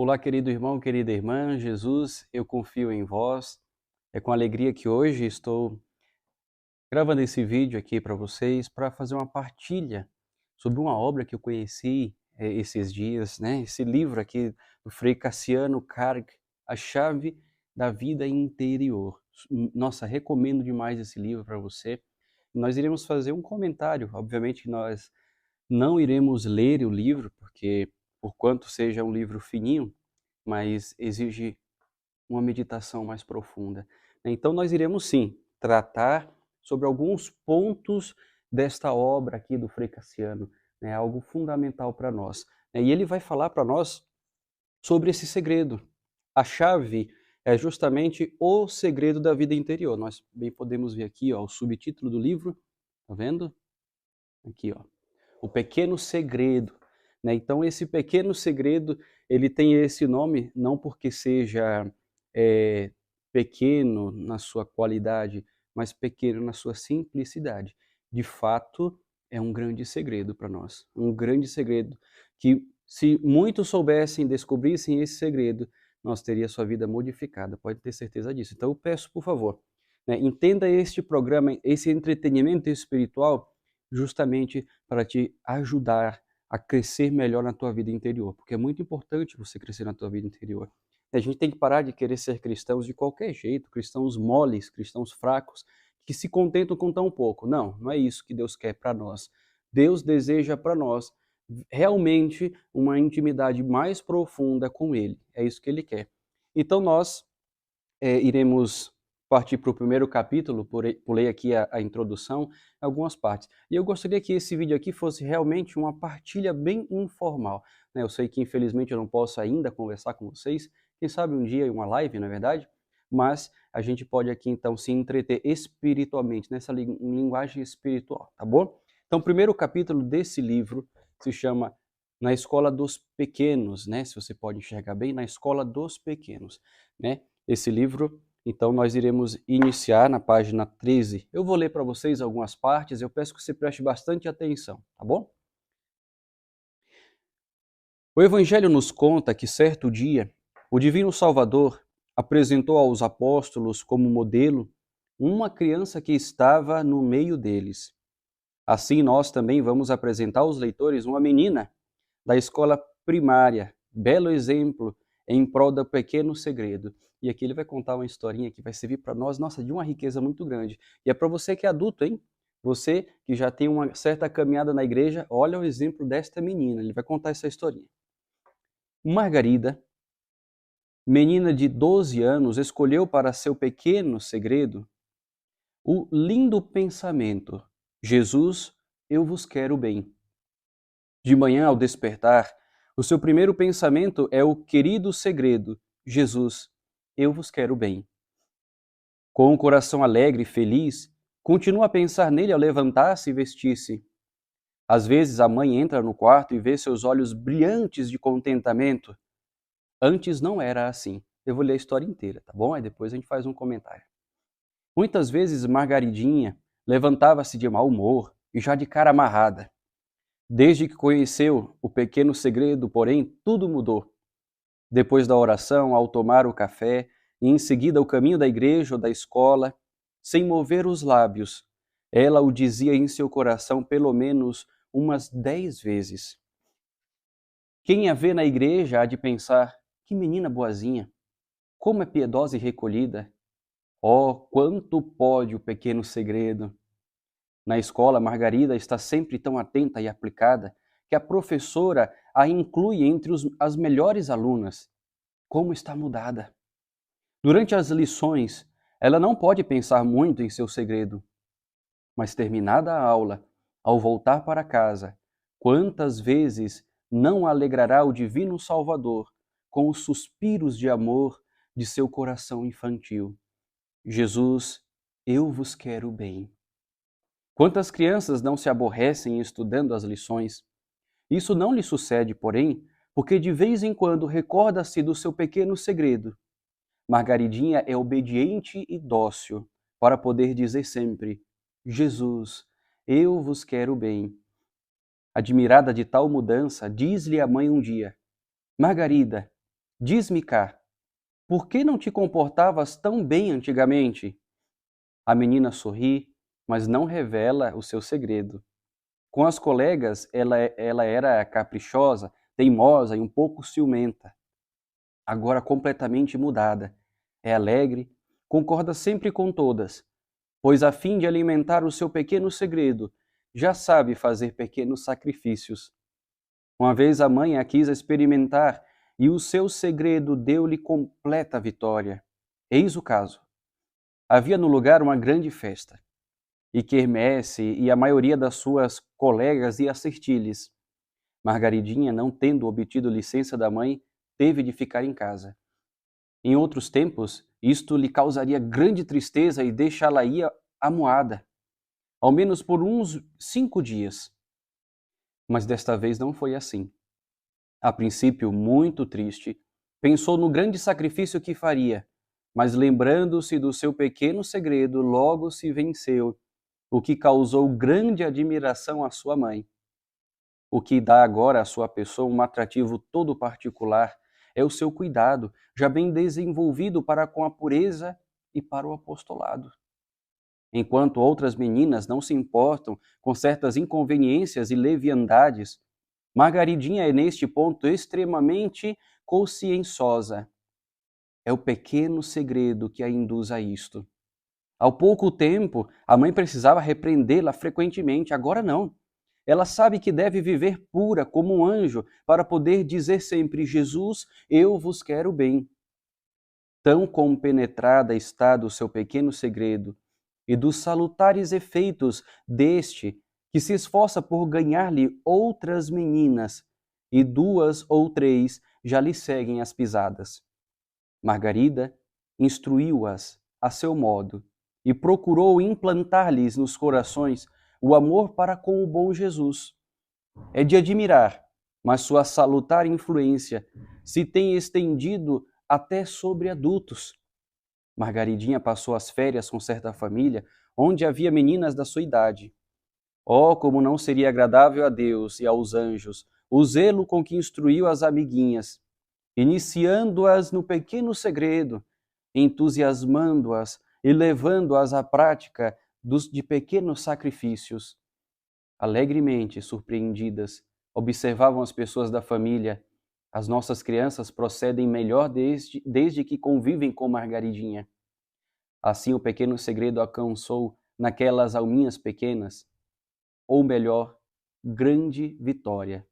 Olá, querido irmão, querida irmã, Jesus, eu confio em vós. É com alegria que hoje estou gravando esse vídeo aqui para vocês para fazer uma partilha sobre uma obra que eu conheci esses dias, né? Esse livro aqui do Frei Cassiano Carg, A Chave da Vida Interior. Nossa, recomendo demais esse livro para você. Nós iremos fazer um comentário, obviamente nós não iremos ler o livro, porque por quanto seja um livro fininho, mas exige uma meditação mais profunda. Então nós iremos sim tratar sobre alguns pontos desta obra aqui do Frei Cassiano, né, algo fundamental para nós. E ele vai falar para nós sobre esse segredo. A chave é justamente o segredo da vida interior. Nós bem podemos ver aqui, ó, o subtítulo do livro, tá vendo? Aqui, ó, o pequeno segredo. Né? Então esse pequeno segredo, ele tem esse nome não porque seja pequeno na sua qualidade, mas pequeno na sua simplicidade. De fato, é um grande segredo para nós. Um grande segredo que, se muitos soubessem, descobrissem esse segredo, nós teríamos sua vida modificada. Pode ter certeza disso. Então eu peço, por favor, né, entenda este programa, esse entretenimento espiritual, justamente para te ajudar a crescer melhor na tua vida interior, porque é muito importante você crescer na tua vida interior. A gente tem que parar de querer ser cristãos de qualquer jeito, cristãos moles, cristãos fracos, que se contentam com tão pouco. Não, não é isso que Deus quer para nós. Deus deseja para nós realmente uma intimidade mais profunda com Ele. É isso que Ele quer. Então nós iremos partir para o primeiro capítulo, pulei aqui a introdução, algumas partes. E eu gostaria que esse vídeo aqui fosse realmente uma partilha bem informal. Né? Eu sei que infelizmente eu não posso ainda conversar com vocês, quem sabe um dia em uma live, na verdade, mas a gente pode aqui então se entreter espiritualmente, nessa linguagem espiritual, tá bom? Então o primeiro capítulo desse livro se chama Na Escola dos Pequenos, né? Se você pode enxergar bem, Na Escola dos Pequenos, né? Esse livro, então nós iremos iniciar na página 13. Eu vou ler para vocês algumas partes, eu peço que você preste bastante atenção, tá bom? O Evangelho nos conta que certo dia, o Divino Salvador apresentou aos apóstolos como modelo uma criança que estava no meio deles. Assim nós também vamos apresentar aos leitores uma menina da escola primária, belo exemplo em prol do pequeno segredo. E aqui ele vai contar uma historinha que vai servir para nós, nossa, de uma riqueza muito grande. E é para você que é adulto, hein? Você que já tem uma certa caminhada na igreja, olha o exemplo desta menina, ele vai contar essa historinha. Margarida, menina de 12 anos, escolheu para seu pequeno segredo o lindo pensamento: Jesus, eu vos quero bem. De manhã, ao despertar, o seu primeiro pensamento é o querido segredo: Jesus, eu vos quero bem. Com o coração alegre e feliz, continua a pensar nele ao levantar-se e vestir-se. Às vezes a mãe entra no quarto e vê seus olhos brilhantes de contentamento. Antes não era assim. Eu vou ler a história inteira, tá bom? Aí depois a gente faz um comentário. Muitas vezes Margaridinha levantava-se de mau humor e já de cara amarrada. Desde que conheceu o pequeno segredo, porém, tudo mudou. Depois da oração, ao tomar o café, e em seguida o caminho da igreja ou da escola, sem mover os lábios, ela o dizia em seu coração pelo menos umas 10 vezes. Quem a vê na igreja há de pensar: que menina boazinha, como é piedosa e recolhida. Oh, quanto pode o pequeno segredo! Na escola, Margarida está sempre tão atenta e aplicada que a professora a inclui entre as melhores alunas. Como está mudada! Durante as lições, ela não pode pensar muito em seu segredo. Mas terminada a aula, ao voltar para casa, quantas vezes não alegrará o Divino Salvador com os suspiros de amor de seu coração infantil? Jesus, eu vos quero bem. Quantas crianças não se aborrecem estudando as lições? Isso não lhe sucede, porém, porque de vez em quando recorda-se do seu pequeno segredo. Margaridinha é obediente e dócil para poder dizer sempre: Jesus, eu vos quero bem. Admirada de tal mudança, diz-lhe a mãe um dia: Margarida, Diz-me cá, por que não te comportavas tão bem antigamente? A menina sorri, mas não revela o seu segredo. Com as colegas, ela era caprichosa, teimosa e um pouco ciumenta. Agora completamente mudada. É alegre, concorda sempre com todas, pois a fim de alimentar o seu pequeno segredo, já sabe fazer pequenos sacrifícios. Uma vez a mãe a quis experimentar e o seu segredo deu-lhe completa vitória. Eis o caso. Havia no lugar uma grande festa, e quermesse e a maioria das suas colegas ia assistir-lhes. Margaridinha, não tendo obtido licença da mãe, teve de ficar em casa. Em outros tempos, isto lhe causaria grande tristeza e deixá-la-ia amuada, ao menos por uns 5 dias. Mas desta vez não foi assim. A princípio, muito triste, pensou no grande sacrifício que faria, mas lembrando-se do seu pequeno segredo, logo se venceu, o que causou grande admiração à sua mãe. O que dá agora à sua pessoa um atrativo todo particular é o seu cuidado, já bem desenvolvido para com a pureza e para o apostolado. Enquanto outras meninas não se importam com certas inconveniências e leviandades, Margaridinha é neste ponto extremamente conscienciosa. É o pequeno segredo que a induz a isto. Ao pouco tempo, a mãe precisava repreendê-la frequentemente, agora não. Ela sabe que deve viver pura como um anjo para poder dizer sempre: Jesus, eu vos quero bem. Tão compenetrada está do seu pequeno segredo e dos salutares efeitos deste, que se esforça por ganhar-lhe outras meninas, e 2 ou 3 já lhe seguem as pisadas. Margarida instruiu-as a seu modo e procurou implantar-lhes nos corações o amor para com o bom Jesus. É de admirar, mas sua salutar influência se tem estendido até sobre adultos. Margaridinha passou as férias com certa família, onde havia meninas da sua idade. Oh, como não seria agradável a Deus e aos anjos o zelo com que instruiu as amiguinhas, iniciando-as no pequeno segredo, entusiasmando-as e levando-as à prática de pequenos sacrifícios. Alegremente surpreendidas, observavam as pessoas da família. As nossas crianças procedem melhor desde que convivem com Margaridinha. Assim o pequeno segredo alcançou naquelas alminhas pequenas, ou melhor, grande vitória.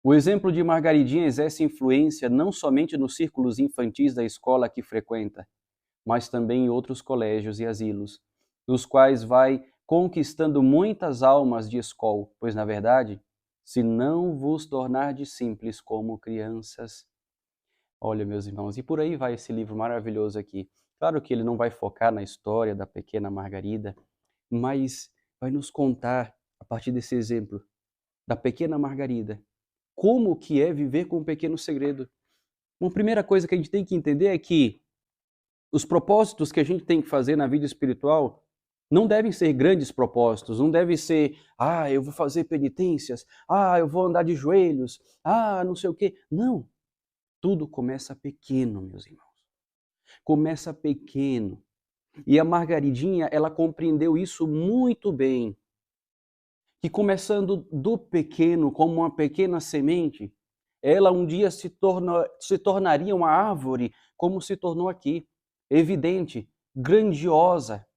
O exemplo de Margaridinha exerce influência não somente nos círculos infantis da escola que frequenta, mas também em outros colégios e asilos, nos quais vai conquistando muitas almas de escola, pois, na verdade, se não vos tornardes simples como crianças. Olha, meus irmãos, e por aí vai esse livro maravilhoso aqui. Claro que ele não vai focar na história da pequena Margarida, mas vai nos contar, a partir desse exemplo, da pequena Margarida, como que é viver com um pequeno segredo. Uma primeira coisa que a gente tem que entender é que os propósitos que a gente tem que fazer na vida espiritual não devem ser grandes propósitos, não devem ser, eu vou fazer penitências, eu vou andar de joelhos, não sei o quê. Não, tudo começa pequeno, meus irmãos. Começa pequeno. E a Margaridinha, ela compreendeu isso muito bem. Que começando do pequeno, como uma pequena semente, ela um dia se tornaria uma árvore, como se tornou aqui, evidente, grandiosa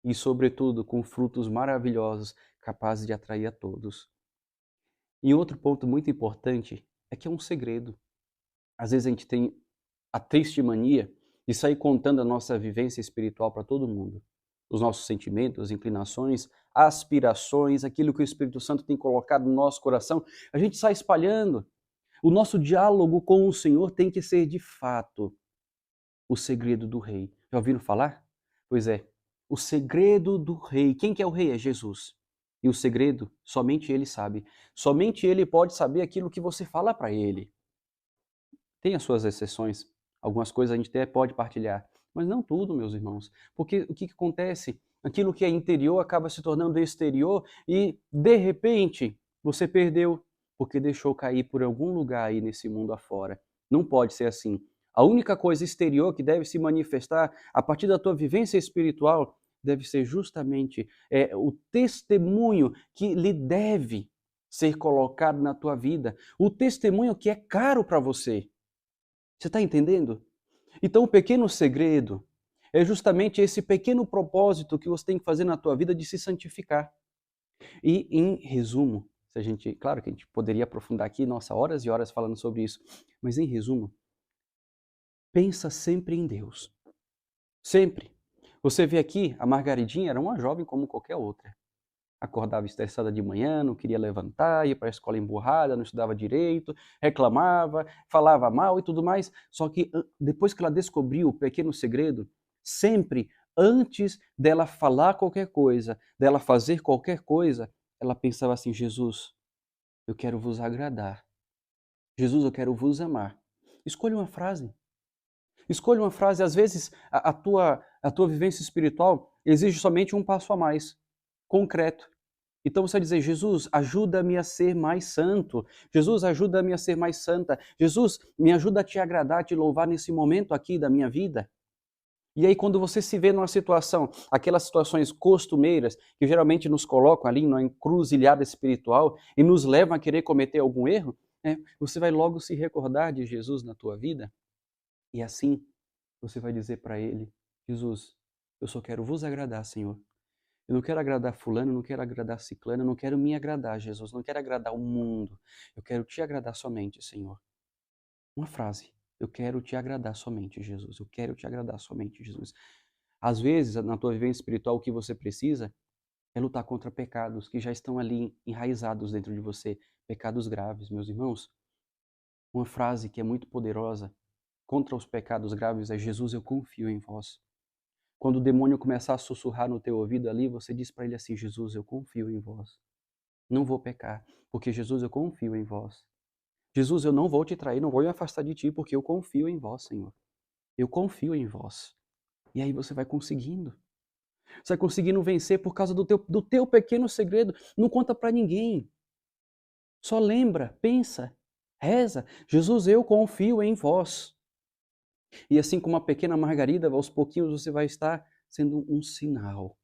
e, sobretudo, com frutos maravilhosos, capazes de atrair a todos. E outro ponto muito importante é que é um segredo. Às vezes a gente tem a triste mania de sair contando a nossa vivência espiritual para todo mundo. Os nossos sentimentos, inclinações, aspirações, aquilo que o Espírito Santo tem colocado no nosso coração, a gente sai espalhando. O nosso diálogo com o Senhor tem que ser, de fato, o segredo do rei. Já ouviram falar? Pois é, o segredo do rei. Quem que é o rei? É Jesus. E o segredo, somente ele sabe. Somente ele pode saber aquilo que você fala para ele. Tem as suas exceções. Algumas coisas a gente até pode partilhar, mas não tudo, meus irmãos. Porque o que acontece? Aquilo que é interior acaba se tornando exterior e, de repente, você perdeu porque deixou cair por algum lugar aí nesse mundo afora. Não pode ser assim. A única coisa exterior que deve se manifestar a partir da tua vivência espiritual deve ser justamente o testemunho que lhe deve ser colocado na tua vida, o testemunho que é caro para você. Você está entendendo? Então, o pequeno segredo é justamente esse pequeno propósito que você tem que fazer na tua vida de se santificar. E, em resumo, se a gente, claro que a gente poderia aprofundar aqui, nossa, horas e horas falando sobre isso, mas em resumo, pensa sempre em Deus. Sempre. Você vê aqui, a Margaridinha era uma jovem como qualquer outra. Acordava estressada de manhã, não queria levantar, ia para a escola emburrada, não estudava direito, reclamava, falava mal e tudo mais. Só que depois que ela descobriu o pequeno segredo, sempre antes dela falar qualquer coisa, dela fazer qualquer coisa, ela pensava assim: Jesus, eu quero vos agradar. Jesus, eu quero vos amar. Escolha uma frase. Escolha uma frase. Às vezes, a tua vivência espiritual exige somente um passo a mais, concreto. Então você vai dizer: Jesus, ajuda-me a ser mais santo. Jesus, ajuda-me a ser mais santa. Jesus, me ajuda a te agradar, a te louvar nesse momento aqui da minha vida. E aí, quando você se vê numa situação, aquelas situações costumeiras, que geralmente nos colocam ali numa encruzilhada espiritual e nos levam a querer cometer algum erro, você vai logo se recordar de Jesus na tua vida. E assim, você vai dizer para ele: Jesus, eu só quero vos agradar, Senhor. Eu não quero agradar fulano, eu não quero agradar ciclano, eu não quero me agradar, Jesus. Não quero agradar o mundo. Eu quero te agradar somente, Senhor. Uma frase. Eu quero te agradar somente, Jesus. Eu quero te agradar somente, Jesus. Às vezes, na tua vivência espiritual, o que você precisa é lutar contra pecados que já estão ali enraizados dentro de você. Pecados graves, meus irmãos. Uma frase que é muito poderosa contra os pecados graves é: Jesus, eu confio em vós. Quando o demônio começar a sussurrar no teu ouvido ali, você diz para ele assim: Jesus, eu confio em vós. Não vou pecar, porque Jesus, eu confio em vós. Jesus, eu não vou te trair, não vou me afastar de ti, porque eu confio em vós, Senhor. Eu confio em vós. E aí você vai conseguindo. Você vai conseguindo vencer por causa do teu pequeno segredo. Não conta para ninguém. Só lembra, pensa, reza. Jesus, eu confio em vós. E assim como a pequena Margarida, aos pouquinhos você vai estar sendo um sinal.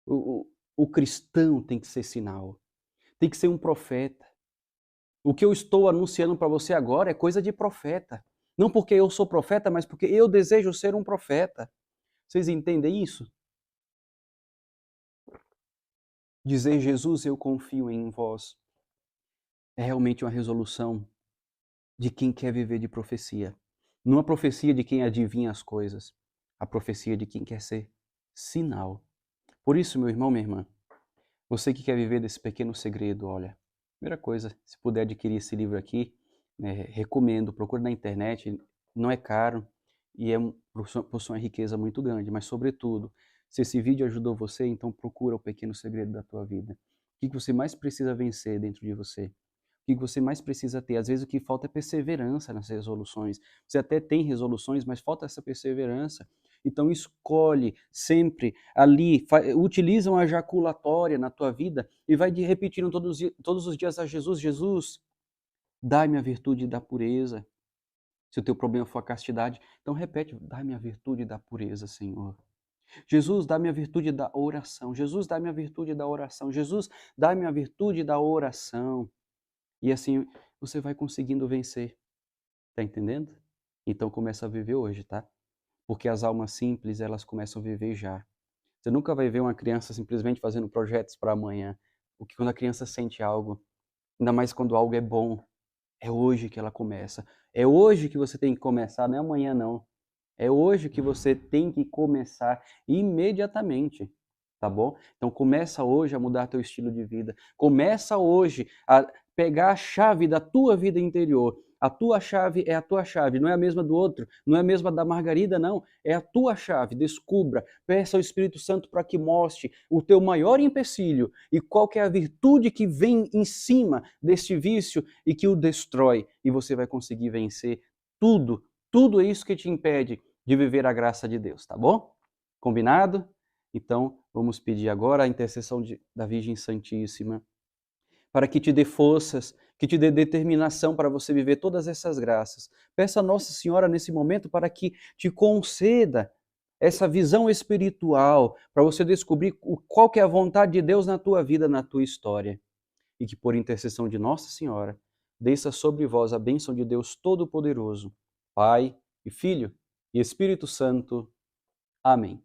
O cristão tem que ser sinal. Tem que ser um profeta. O que eu estou anunciando para você agora é coisa de profeta. Não porque eu sou profeta, mas porque eu desejo ser um profeta. Vocês entendem isso? Dizer: Jesus, eu confio em vós, é realmente uma resolução de quem quer viver de profecia. Não a profecia de quem adivinha as coisas, a profecia de quem quer ser sinal. Por isso, meu irmão, minha irmã, você que quer viver desse pequeno segredo, olha, primeira coisa, se puder adquirir esse livro aqui, recomendo, procure na internet, não é caro e possui uma riqueza muito grande, mas sobretudo, se esse vídeo ajudou você, então procura o pequeno segredo da tua vida. O que você mais precisa vencer dentro de você? O que você mais precisa ter? Às vezes o que falta é perseverança nas resoluções. Você até tem resoluções, mas falta essa perseverança. Então escolhe sempre ali, utiliza uma jaculatória na tua vida e vai repetindo todos os dias a Jesus: Jesus, dai-me a virtude da pureza. Se o teu problema for a castidade, então repete: dai-me a virtude da pureza, Senhor. Jesus, dá-me a virtude da oração. Jesus, dá-me a virtude da oração. Jesus, dá-me a virtude da oração. E assim você vai conseguindo vencer. Tá entendendo? Então começa a viver hoje, tá? Porque as almas simples, elas começam a viver já. Você nunca vai ver uma criança simplesmente fazendo projetos para amanhã. Porque quando a criança sente algo, ainda mais quando algo é bom, é hoje que ela começa. É hoje que você tem que começar, não é amanhã não. É hoje que você tem que começar imediatamente, tá bom? Então começa hoje a mudar teu estilo de vida. Começa hoje a pegar a chave da tua vida interior. A tua chave é a tua chave, não é a mesma do outro, não é a mesma da Margarida, não. É a tua chave. Descubra, peça ao Espírito Santo para que mostre o teu maior empecilho e qual que é a virtude que vem em cima deste vício e que o destrói. E você vai conseguir vencer tudo é isso que te impede de viver a graça de Deus, tá bom? Combinado? Então, vamos pedir agora a intercessão da Virgem Santíssima para que te dê forças, que te dê determinação para você viver todas essas graças. Peça a Nossa Senhora nesse momento para que te conceda essa visão espiritual, para você descobrir qual que é a vontade de Deus na tua vida, na tua história. E que por intercessão de Nossa Senhora, desça sobre vós a bênção de Deus Todo-Poderoso, Pai e Filho e Espírito Santo. Amém.